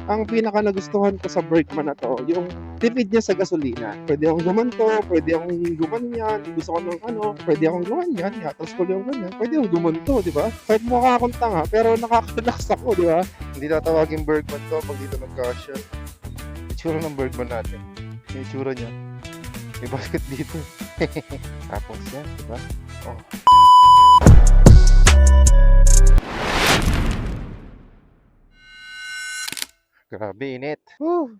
Ang pinaka nagustuhan ko sa Bergman na 'to, yung tipid niya sa gasolina. Puwede akong gumanto, puwede akong gumanyan, gusto ko ng ano, puwede akong gumanyan, i-atras ko yung ganyan, puwede akong gumanto, 'di ba? Kahit mukha akong tanga, pero nakaka-relax ako, 'di ba? Hindi tatawaging Bergman 'to pag dito nagkasya. Itsura ng Bergman natin. Yung itsura niya. May basket dito. Tapos yan, di ba? Oh. Grabe init.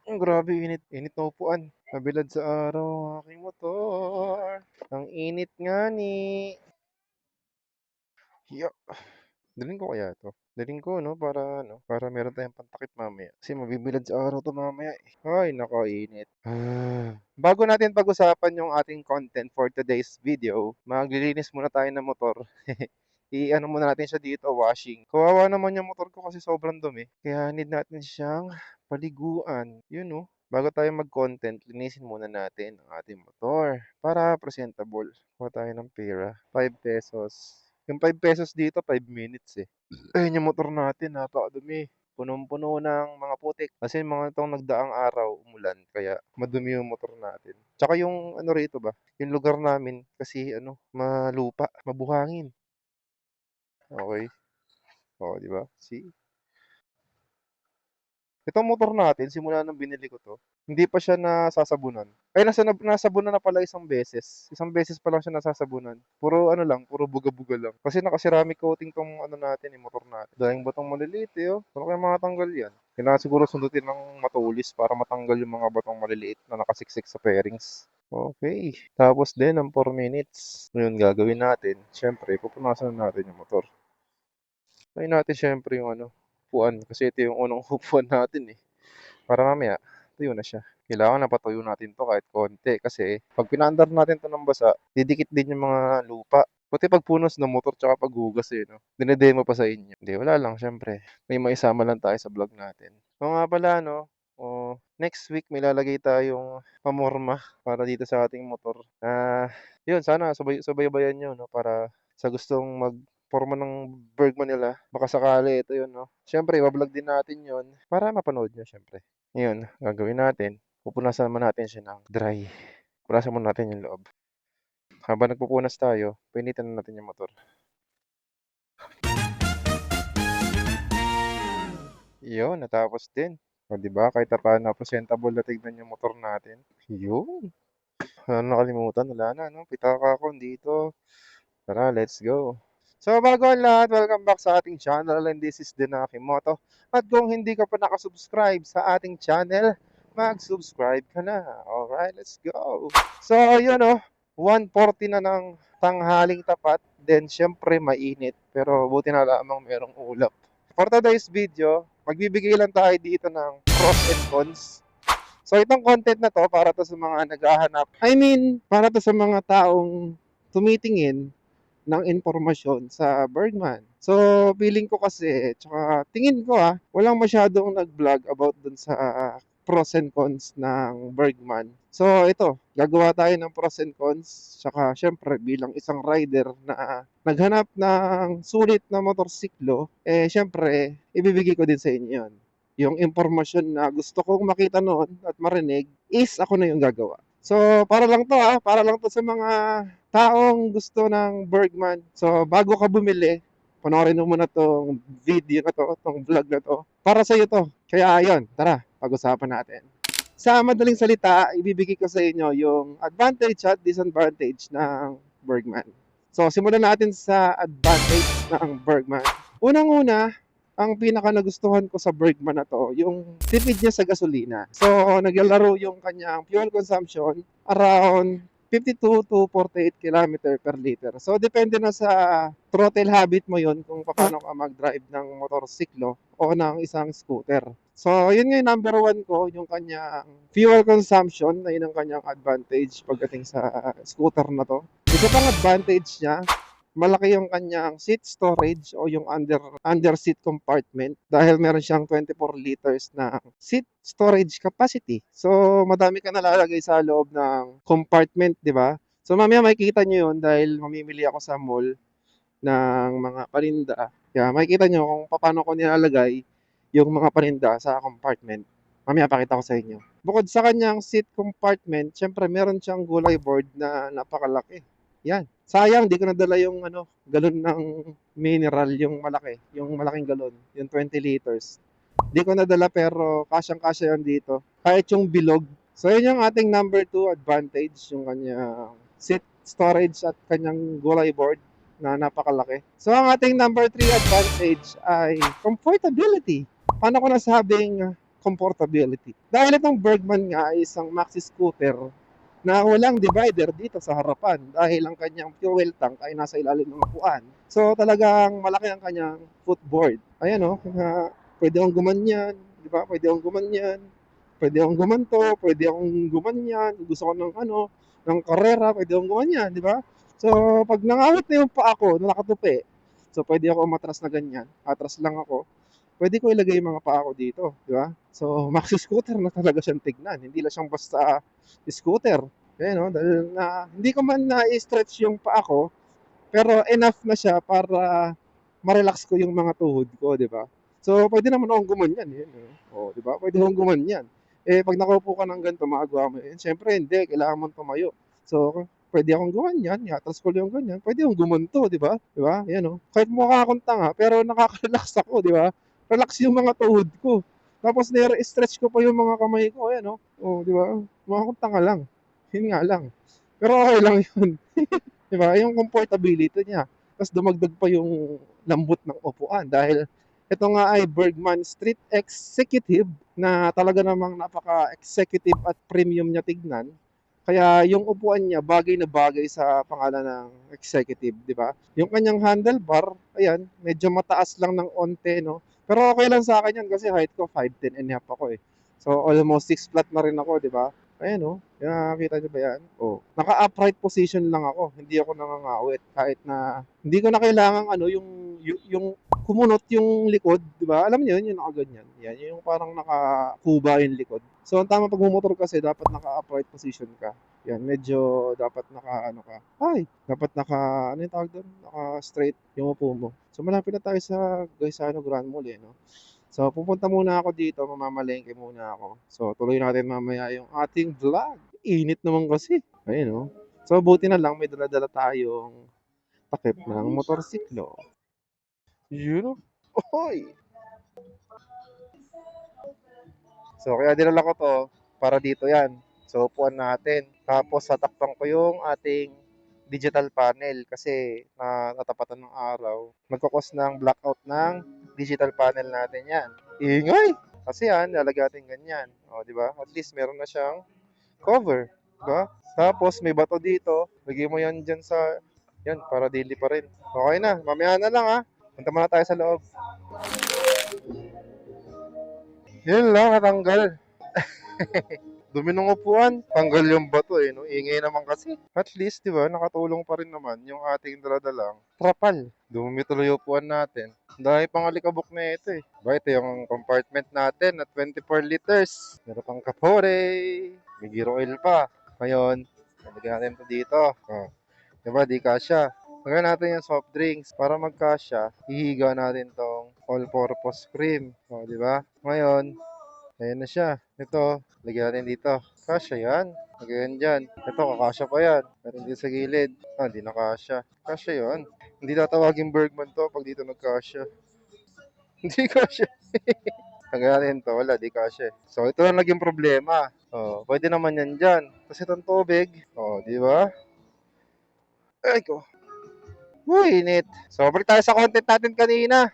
Grabe init. Init na upuan. Nabilad sa araw ang aking motor. Ang init nga ni. Yo. Dalhin ko kaya to. Dalhin ko, no? Para meron tayong pantakip mamaya. Kasi mabibilad sa araw to mamaya eh. Ay, nako, init. Bago natin pag-usapan yung ating content for today's video, maglilinis muna tayo ng motor. I-ano muna natin siya dito, washing. Kawawa naman yung motor ko kasi sobrang dumi. Kaya need natin siyang paliguan. Yun, no? Bago tayo mag-content, linisin muna natin ang ating motor para presentable. Kuha tayo ng pera. 5 pesos. Yung 5 pesos dito, 5 minutes eh. Ayun yung motor natin, napakadumi. Punong-puno ng mga putik. Kasi mga itong nagdaang araw, umulan. Kaya madumi yung motor natin. Tsaka yung ano rito ba, yung lugar namin kasi ano, malupa, mabuhangin. Okay. O, di ba? See? Itong motor natin, simula nung binili ko 'to, hindi pa siya nasasabunan. Ay, nasabunan na pala isang beses. Isang beses pa lang siya nasasabunan. Puro ano lang, puro buga-buga lang. Kasi naka-ceramic coating 'tong ano natin, eh, motor natin. Dahil batong maliliit, eh, oh. Paano kaya matanggal 'yan? Kailangan siguro sundutin ng matulis para matanggal yung mga batong maliliit na nakasiksik sa fairings. Okay. Tapos din, ng 4 minutes. Ngayon gagawin natin, siyempre pupunasan natin yung motor. Try natin siyempre yung ano, upuan kasi ito yung unang upuan natin eh. Para mamaya, tuyo na siya. Kailangan napatuyo natin to kahit konti kasi pag pinaandar natin to ng basa, didikit din yung mga lupa. Pati pagpunos ng motor tsaka paghugas eh, no? Dinedemo pa sa inyo. Hindi, wala lang, syempre. May maisama lang tayo sa vlog natin. O nga pala, no? O, next week may lalagay tayong pamorma para dito sa ating motor. Yun, sana sabay-bayan nyo, no? Para sa gustong magporma ng Bergman nila, baka sakali ito yun, no? Siyempre, iba-vlog din natin yun para mapanood nyo, siyempre. Ngayon, gagawin natin, pupunasan naman natin siya ng dry. Punasan muna natin yung loob. Habang nagpupunas tayo, painitan na natin yung motor. Yun, natapos din. O, di ba? Kahit paano presentable na tignan yung motor natin. Yun. Nakalimutan, wala na, no? Pitaka ko dito. Tara, let's go. So, bago ang lahat, welcome back sa ating channel and this is Denaki Moto. At kung hindi ka pa nakasubscribe sa ating channel, mag-subscribe ka na. Alright, let's go. So, yun o, 1:40 na ng tanghaling tapat. Then, syempre, mainit. Pero buti na lamang merong ulap. For today's video, magbibigay lang tayo dito ng pros and cons. So, itong content na to, para to sa mga naghahanap. Para to sa mga taong tumitingin ng impormasyon sa Bergman. So, feeling ko kasi, tsaka tingin ko walang masyadong nag-vlog about dun sa pros and cons ng Bergman. So, ito, gagawa tayo ng pros and cons. Tsaka, syempre, bilang isang rider na naghanap ng sulit na motorsiklo, syempre, ibibigay ko din sa inyo yun. Yung impormasyon na gusto kong makita noon at marinig is ako na yung gagawa. So, para lang to sa mga taong gusto ng Bergman. So, bago ka bumili, panoorin mo muna tong video na to, tong vlog na to. Para sa iyo to. Kaya ayun, tara, pag-usapan natin. Sa madaling salita, ibibigay ko sa inyo yung advantage at disadvantage ng Bergman. So, simulan natin sa advantage ng Bergman. Unang-una, ang pinaka nagustuhan ko sa Bergman na to, yung tipid niya sa gasolina. So, naglalaro yung kanyang fuel consumption around 52 to 48 km per liter. So, depende na sa throttle habit mo yon kung paano ka mag-drive ng motorsiklo o ng isang scooter. So, yun nga yung number one ko, yung kanyang fuel consumption, na yun ang kanyang advantage pagdating sa scooter na to. Isa pang advantage niya, malaki yung kanyang seat storage o yung under seat compartment dahil meron siyang 24 liters na seat storage capacity. So, madami ka nalalagay sa loob ng compartment, di ba? So, mamaya makikita nyo yun dahil mamimili ako sa mall ng mga paninda. Kaya makikita nyo kung paano ko nilalagay yung mga paninda sa compartment. Mamaya pakita ko sa inyo. Bukod sa kanyang seat compartment, syempre meron siyang gulay board na napakalaki. Yan. Sayang, di ko nadala yung galon ng mineral, yung malaki, yung malaking galon, yung 20 liters. Di ko nadala pero kasyang-kasya yan dito. Kahit yung bilog. So yun yung ating number 2 advantage, yung kanyang seat storage at kanyang gulay board na napakalaki. So ang ating number 3 advantage ay comfortability. Paano ko nasabing comfortability? Dahil itong Bergman nga ay isang maxi scooter na walang divider dito sa harapan dahil ang kanyang fuel tank ay nasa ilalim ng upuan. So talagang malaki ang kanyang footboard. Ayan o, pwede akong gumanyan, di ba? Pwede akong gumanyan, pwede akong gumanto, pwede akong gumanyan, gusto ko ng karera, pwede akong gumanyan, di ba? So pag nangawit na yung paa ko, na nakatupi, so pwede ako umatras na ganyan, atras lang ako, pwede ko ilagay yung mga paa ko dito, di ba? So, maxi scooter na talaga siyang tignan. Hindi lang siyang basta scooter. Kaya no, dahil na hindi ko man na-stretch yung paa ko, pero enough na siya para ma-relax ko yung mga tuhod ko, di ba? So, pwede naman akong gumanyan. Oh, di ba? Pwede akong gumanyan. Eh, pag nakaupo ka ng ganito, magagawa mo yun. Siyempre, hindi. Kailangan mong tumayo. So, pwede akong gumanyan. Yatras ko yung ganyan. Pwede akong gumanto, di ba? Di ba? Yan, oh. Kahit mukha akong tanga, pero nakaka-relax ako, di ba? Relax yung mga tuhod ko. Tapos, stretch ko pa yung mga kamay ko. Ayan, oh. Oh, di ba? Mukha akong tanga lang. Yun nga lang. Pero okay lang yun. Di ba? Yung comfortability niya. Tapos dumagdag pa yung lambot ng upuan dahil ito nga ay Bergman Street Executive na talaga namang napaka-executive at premium niya tignan. Kaya yung upuan niya bagay na bagay sa pangalan ng executive, di ba? Yung kanyang handlebar, ayan, medyo mataas lang ng onte, no? Pero okay lang sa akin yan kasi height ko 5'10 and a half ako eh. So almost 6 flat na rin ako, di ba? Ayan oh, nakakita niyo ba yan? Oh, naka-upright position lang ako. Hindi ako nangangawit kahit na hindi ko na kailangan yung kumunot yung likod, di ba? Alam niyo yun, yung nakaganyan. Yan, yung parang nakakuba yung likod. So, ang tama pag bumotor kasi, dapat naka-upright position ka. Yan, medyo dapat dapat ano yung tawag doon? Naka-straight yung upo mo. So, malapit na tayo sa Gaisano Grand Mall eh, no? So, pupunta muna ako dito, mamamalengke muna ako. So, tuloy natin mamaya yung ating vlog. Init naman kasi. Ayun, no? So, buti na lang may dala-dala tayong takip ng motorsiklo. Yun, oh. Ohoy! So, kaya dinala ko to para dito yan. So, upuan natin. Tapos, tatakpan ko yung ating digital panel kasi natapatan ng araw. Magkakos ng blackout ng digital panel natin yan. Ingay! Kasi yan, lalagatin ganyan. O, di ba? At least meron na siyang cover. Di ba? Tapos, may bato dito. Lagay mo yan dyan sa... Yan, para daily pa rin. Okay na. Mamaya na lang ha. Punta muna tayo sa loob. Yun lang, natanggal. Dumi ng upuan, tanggal yung bato eh, no? Ingay naman kasi. At least, di ba, nakatulong pa rin naman yung ating daladalang trapal. Dumi tuloy yung upuan natin. Dahil pang alikabok na ito eh. Diba, ito yung compartment natin na 24 liters. Meron pang kapore. May gear oil pa. Ngayon, nalagyan natin ito dito. Oh. Diba, di kasya. Lagyan natin yung soft drinks. Para magkasya, hihiga natin tong all-purpose cream. O, di ba? Ngayon, ayan na siya. Ito, lagyan natin dito. Kasya yan. Lagyan dyan. Ito, kakasya pa yan. Meron dito sa gilid. Hindi na kasya. Kasya yun. Hindi tatawagin Bergman to pag dito nagkasya. Hindi kasya. Lagyan natin to. Wala, di kasya. So, ito lang naging problema. Pwede naman yan dyan. Kasi itong tubig. Di ba? Ay ko. Init. So, balik tayo sa content natin kanina.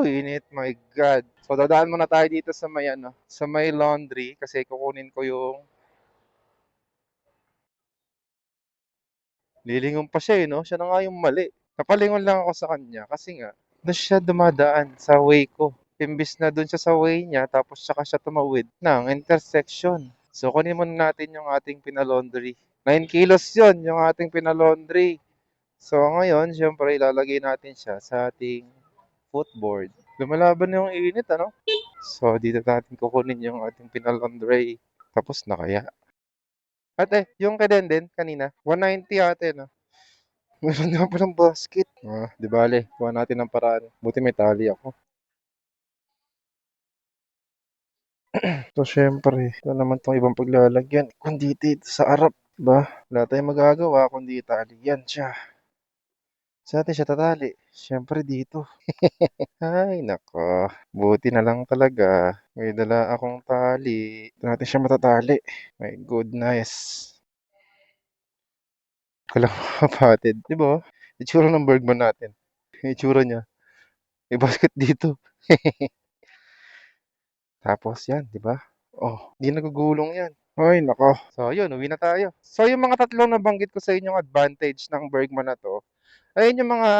Init, my God. So, dadaan muna tayo dito sa may laundry kasi kukunin ko yung lilingon pa siya no? Siya na nga yung mali. Napalingon lang ako sa kanya kasi nga, doon siya dumadaan sa way ko. Imbis na doon siya sa way niya, tapos saka siya tumawid ng intersection. So, kunin muna natin yung ating pinalaundry. 9 kilos yon yung ating pinalaundry. So, ngayon, syempre, ilalagay natin siya sa ating footboard. Lumalaban na yung init, ano? So, dito natin kukunin yung ating pinalaundry. Tapos na kaya. Ate, yung kay Denden kanina, 190 ate, no? Meron nga palang basket. Di bale, kuha natin ng paraan. Buti may tali ako. So, syempre, ito naman 'tong ibang paglalagyan kundi dito sa harap, 'di ba? Wala tayong magagawa kundi itali yan siya. Saan natin siya tatali? Siyempre dito. Ay naku, buti na lang talaga may dala akong tali. Dito natin siya matatali. My goodness. Ko lang mapatid. 'Di ba? Itsura ng Bergman natin. Itsura niya. May basket dito. Tapos yan, 'di ba? Oh, 'di nagugulong yan. Ay nako. So yun, uwi na tayo. So yung mga tatlong nabanggit ko sa inyong advantage ng Bergman na 'to, ayun yung mga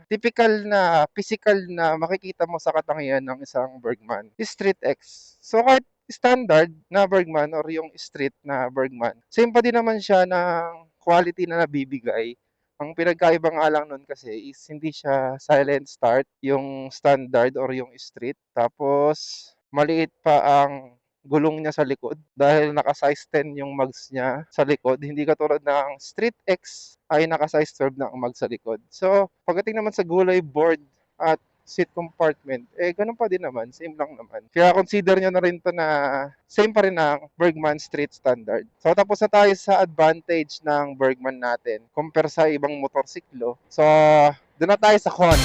typical na physical na makikita mo sa katangian ng isang Bergman. Street X. So kahit standard na Bergman or yung street na Bergman, same pa din naman siya ng quality na nabibigay. Ang pinagkaiba nga lang nun kasi is hindi siya silent start, yung standard or yung street. Tapos maliit pa ang gulong niya sa likod dahil naka-size 10 yung mags niya sa likod. Hindi katulad ng Street X ay naka-size 12 na ang mag sa likod. So, pagdating naman sa gulay board at seat compartment, ganun pa din naman, same lang naman. Kaya consider nyo na rin to na same pa rin ng Bergman Street Standard. So, tapos na tayo sa advantage ng Bergman natin compare sa ibang motorsiklo. So, doon na tayo sa con.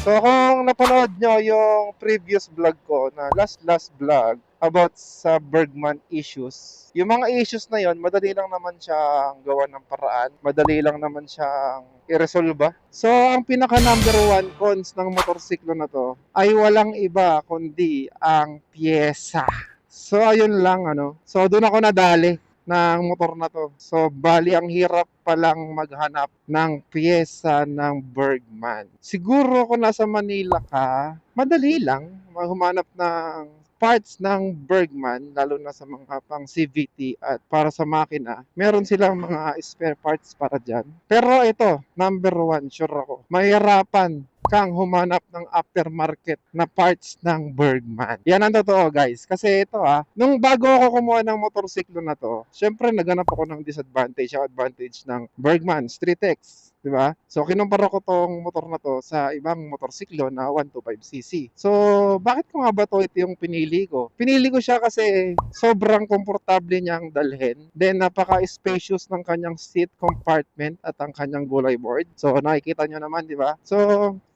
So, kung napanood nyo yung previous vlog ko na last vlog about sa Bergman issues, yung mga issues na yon madali lang naman siyang gawa ng paraan. Madali lang naman siyang iresolba. So, ang pinaka number one cons ng motorsiklo na to ay walang iba kundi ang pyesa. So, ayun lang ano. So, doon ako nadali ng motor na to. So, bali ang hirap palang maghanap ng pyesa ng Bergman. Siguro kung nasa Manila ka, madali lang humanap ng parts ng Bergman, lalo na sa mga pang CVT at para sa makina. Meron silang mga spare parts para dyan. Pero ito, number one, sure ako, mahirapan kang humanap ng aftermarket na parts ng Bergman. Yan ang totoo guys. Kasi ito nung bago ako kumuha ng motorsiklo na to, syempre naganap ako ng disadvantage at advantage ng Bergman Street X. Diba? So, kinumpara ko tong motor na to sa ibang motorsiklo na 125cc. So, bakit ko nga ba to ito yung pinili ko? Pinili ko siya kasi sobrang komportable niyang dalhin. Then, napaka-spacious ng kanyang seat compartment at ang kanyang gulay board. So, nakikita nyo naman, di ba? So,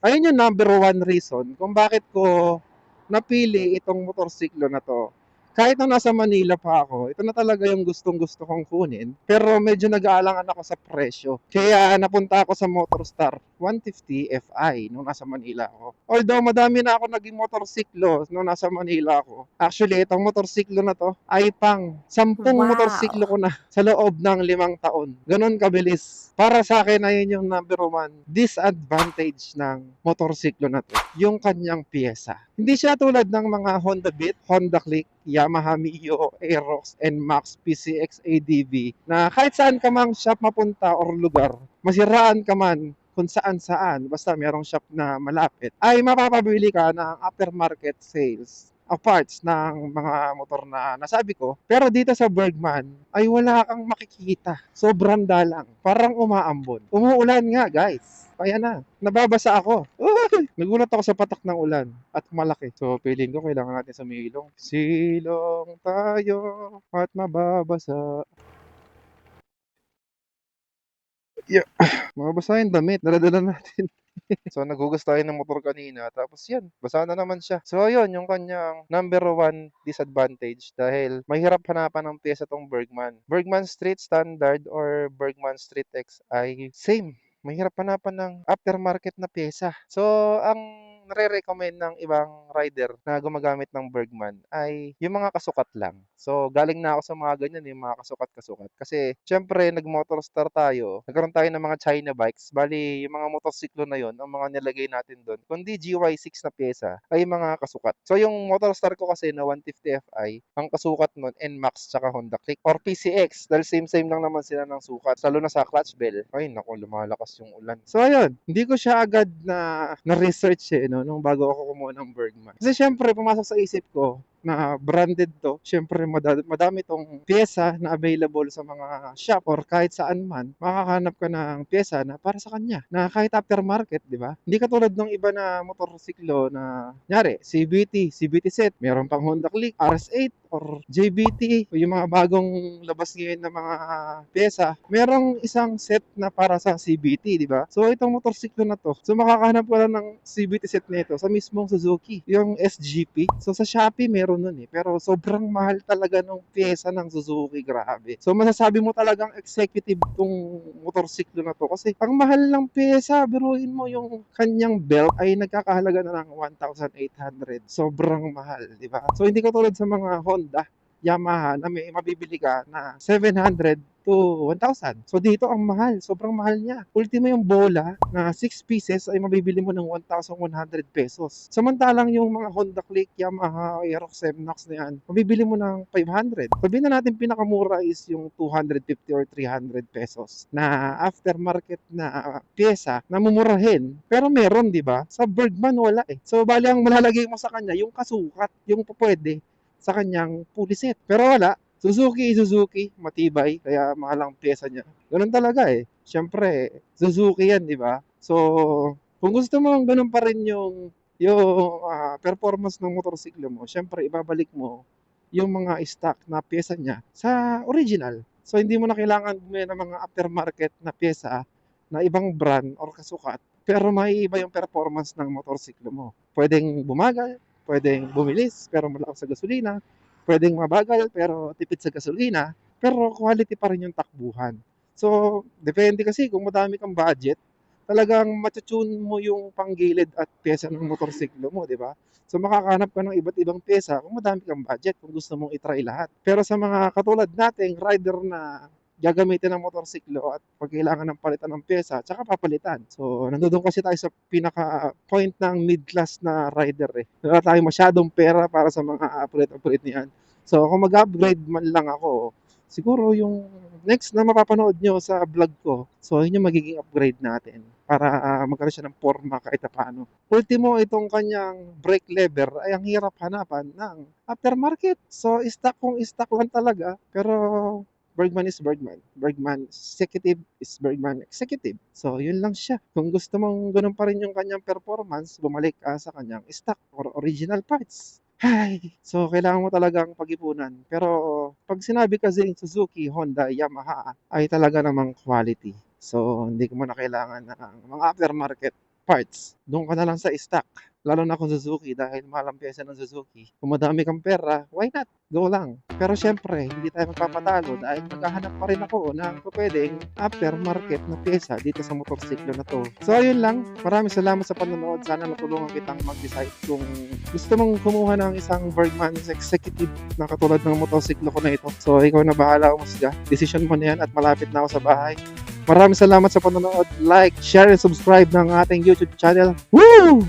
ayun yung number one reason kung bakit ko napili itong motorsiklo na to. Kahit na nasa Manila pa ako, ito na talaga yung gustong-gusto kong kunin. Pero medyo nag-aalangan ako sa presyo. Kaya napunta ako sa Motorstar 150 Fi nung nasa Manila ako. Although madami na ako naging motorsiklo nung nasa Manila ako. Actually, itong motorsiklo na to ay pang 10 motorsiklo ko na sa loob ng 5 taon. Ganon kabilis. Para sa akin, ayun yung number one disadvantage ng motorsiklo na to. Yung kanyang pyesa. Hindi siya tulad ng mga Honda Beat, Honda Click, Yamaha Mio, Aerox, NMAX, PCX, ADV na kahit saan ka mang shop mapunta or lugar, masiraan ka man kung saan-saan, basta merong shop na malapit, ay mapapabili ka ng aftermarket sales of parts ng mga motor na nasabi ko. Pero dito sa Bergman ay wala kang makikita. Sobrang dalang. Parang umaambon. Umuulan nga guys. Kaya na, nababasa ako. Uy! Nagulat ako sa patak ng ulan at malaki. So, feeling ko kailangan natin sumilong. Silong tayo at mababasa. Yeah. Mababasa yung damit. Daladala natin. So, naghugas tayo ng motor kanina. Tapos yan, basa na naman siya. So, yun, yung kanyang number one disadvantage dahil mahirap hanapan ng pyesa tong Bergman. Bergman Street Standard or Bergman Street X ay same. Mahirap hanapan ng aftermarket na pyesa. So, ang nare-recommend ng ibang rider na gumagamit ng Bergman ay yung mga kasukat lang. So, galing na ako sa mga ganyan, yung mga kasukat-kasukat. Kasi, syempre, nag-motorstar tayo. Nagkaroon tayo ng mga China bikes. Bali, yung mga motorsiklo na yon, ang mga nilagay natin doon, kundi GY6 na pyesa, ay mga kasukat. So, yung motorstar ko kasi na 150 Fi, ang kasukat nun, NMAX tsaka Honda Click. Or PCX, dahil same-same lang naman sila ng sukat. Lalo na sa clutch bell. Ay, naku, lumalakas yung ulan. So, ayun. Hindi ko siya agad na research no, nung bago ako kumuha ng Bergman. Kasi syempre, pumasok sa isip ko, na branded 'to, siyempre madami 'tong piyesa na available sa mga shop or kahit saan man, makakahanap ka ng piyesa na para sa kanya, na kahit aftermarket, 'di ba? Hindi katulad ng iba na motorsiklo na kunyari CVT set, meron pang Honda Click, RS8 or JBT, o yung mga bagong labas ngayon na mga piyesa, merong isang set na para sa CVT, di ba? So itong motorsiklo na to, so makakahanap ka lang ng CVT set nito sa mismong Suzuki, yung SGP. So sa Shopee meron nun eh, pero sobrang mahal talaga ng piyesa ng Suzuki, grabe. So masasabi mo talagang executive tong motorsiklo na to kasi ang mahal ng piyesa, biruin mo yung kanyang belt ay nagkakahalaga na ng 1,800. Sobrang mahal, di ba? So hindi katulad sa mga Honda, Yamaha na may mabibili ka na 700 to 1,000. So dito ang mahal, sobrang mahal niya. Ultimo yung bola na 6 pieces ay mabibili mo ng 1,100 pesos. Samantalang yung mga Honda Click, Yamaha, Aerox, Semnox na yan, mabibili mo ng 500. Sabihin na natin pinakamura is yung 250 or 300 pesos na aftermarket na pyesa na mumurahin. Pero meron, di ba? Sa Bergman wala eh. So bali ang malalagay mo sa kanya yung kasukat, yung pwede sa kanyang puliset. Pero wala. Suzuki, matibay, kaya mahal ang pyesa niya. Ganun talaga eh. Siyempre, Suzuki yan, di ba? So, kung gusto mo ganun pa rin yung performance ng motorsiklo mo, siyempre, ibabalik mo yung mga stock na pyesa niya sa original. So, hindi mo na kailangan bumili ng mga aftermarket na pyesa na ibang brand or kasukat, pero maiiba yung performance ng motorsiklo mo. Pwedeng bumagal, pwedeng bumilis, pero malakas sa gasolina, pwedeng mabagal, pero tipid sa gasolina, pero quality pa rin yung takbuhan. So, depende kasi kung madami kang budget, talagang matutune mo yung panggilid at pyesa ng motorsiklo mo, di ba? So, makakahanap ka ng iba't ibang pyesa kung madami kang budget, kung gusto mong itry lahat. Pero sa mga katulad nating rider na gagamitin ng motorsiklo at pag kailangan ng palitan ng pyesa, tsaka papalitan. So, nandoon kasi tayo sa pinaka-point ng mid-class na rider eh. Wala tayong masyadong pera para sa mga upgrade niyan. So, kung mag-upgrade man lang ako, siguro yung next na mapapanood nyo sa vlog ko, so yun yung magiging upgrade natin para magkaroon siya ng forma kahit paano. Ultimo, itong kanyang brake lever ay ang hirap hanapan ng aftermarket. So, stock kung stock lang talaga, pero Bergman is Bergman. Bergman Executive is Bergman Executive. So, yun lang siya. Kung gusto mong ganun pa rin yung kanyang performance, bumalik ka sa kanyang stock or original parts. Ay, so kailangan mo talagang pag-ipunan. Pero pag sinabi kasi Suzuki, Honda, Yamaha ay talaga namang quality. So, hindi mo na kailangan ng mga aftermarket parts. Doon ka na lang sa stock. Lalo na kung Suzuki dahil mahal ang pyesa ng Suzuki. Kung madami kang pera, why not? Go lang. Pero syempre, hindi tayo magpapatalo dahil maghahanap pa rin ako ng pwedeng aftermarket na pyesa dito sa motorsiklo na to. So, ayun lang. Maraming salamat sa panonood. Sana natulungan kitang mag-decide kung gusto mong kumuha ng isang Bergman Executive na katulad ng motorsiklo ko na ito. So, ikaw na bahala umusga. Decision mo na yan at malapit na ako sa bahay. Maraming salamat sa panonood. Like, share, and subscribe ng ating YouTube channel. Woo!